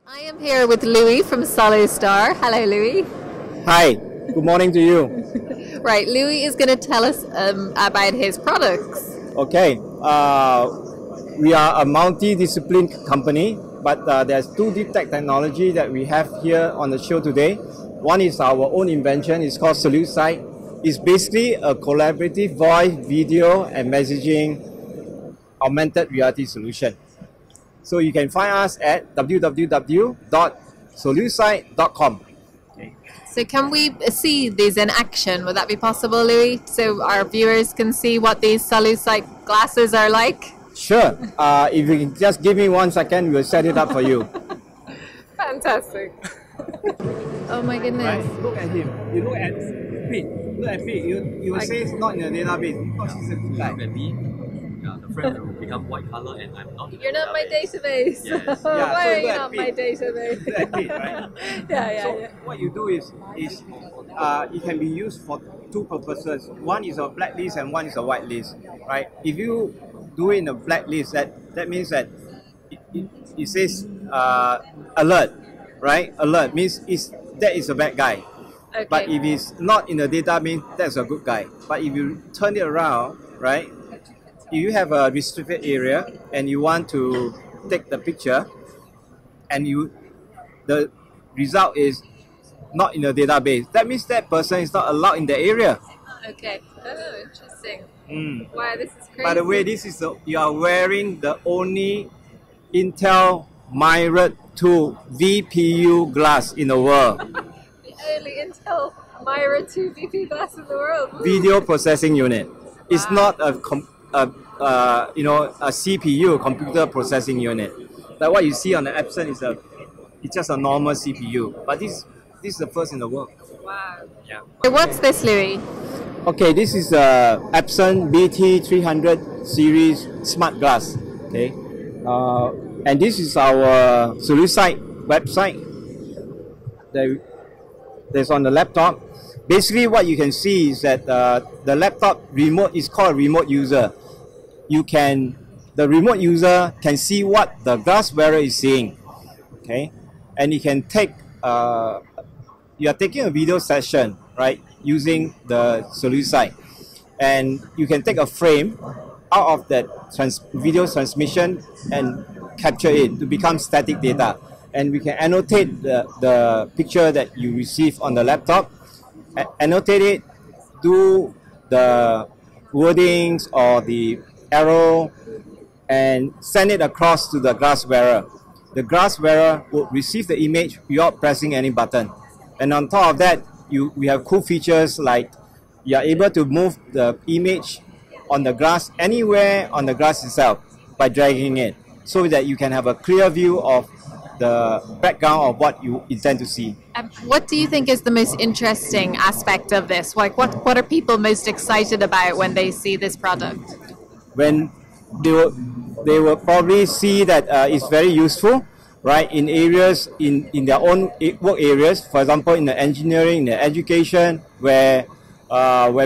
I am here with Louis from Solustar. Hello, Louis. Hi, good morning to you. Right, Louis is going to tell us about his products. Okay, we are a multidiscipline company, but there's two deep tech technology that we have here on the show today. One is our own invention, it's called Solusight. It's basically a collaborative voice, video, and messaging augmented reality solution. So you can find us at www.solusight.com. So can we see these in action? Would that be possible, Louis? So our viewers can see what these Solusite glasses are like? Sure. If you can just give me 1 second, we'll set it up for you. Fantastic. Oh my goodness. Right. Look at him. You look at Pete. Look at Pete. You will say it's not in the database because he's a good guy. Look at me. Yeah, the frame will become white color and I'm not in the You're not my database. Yes. Why are you look at not Pete. my database? Look at Pete, right? Yeah. What you do is it can be used for two purposes. One is a black list and one is a white list, right? If you do it in a black list, that means that it says alert, right? Alert means that is a bad guy. Okay. But if it's not in the database, that's a good guy. But if you turn it around, right? If you have a restricted area and you want to take the picture, and the result is not in the database, that means that person is not allowed in the area. Okay. Oh, interesting. Mm. Wow, this is crazy. By the way, you are wearing the only Intel Mirrored 2 VPU glass in the world. The only Intel Myra 2 VP glass in the world. Woo. Video processing unit. It's not a CPU, computer processing unit. Like what you see on the Epson it's just a normal CPU. But this is the first in the world. Wow. Yeah. So what's this, Louis? Okay, this is a Epson BT300 series smart glass. Okay, and this is our Solusight website. There's on the laptop. Basically, what you can see is that the laptop remote is called a remote user. The remote user can see what the glass wearer is seeing. Okay, and you can take. You are taking a video session, right, using the Solusight, and you can take a frame out of that video transmission and capture it to become static data, and we can annotate the picture that you receive on the laptop, annotate it, do the wordings or the arrow, and send it across to the glass wearer. The glass wearer will receive the image without pressing any button. And on top of that, we have cool features like you are able to move the image on the glass anywhere on the glass itself by dragging it, so that you can have a clear view of the background of what you intend to see. What do you think is the most interesting aspect of this? Like, what are people most excited about when they see this product? When they will probably see that it's very useful, right, in areas in their own work areas. For example, in the engineering, in the education, where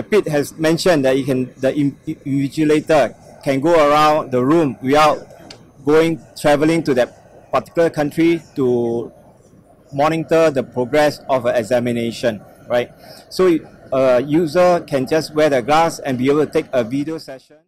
Pete has mentioned that the invigilator can go around the room without traveling to that particular country to monitor the progress of an examination, right? So a user can just wear the glass and be able to take a video session.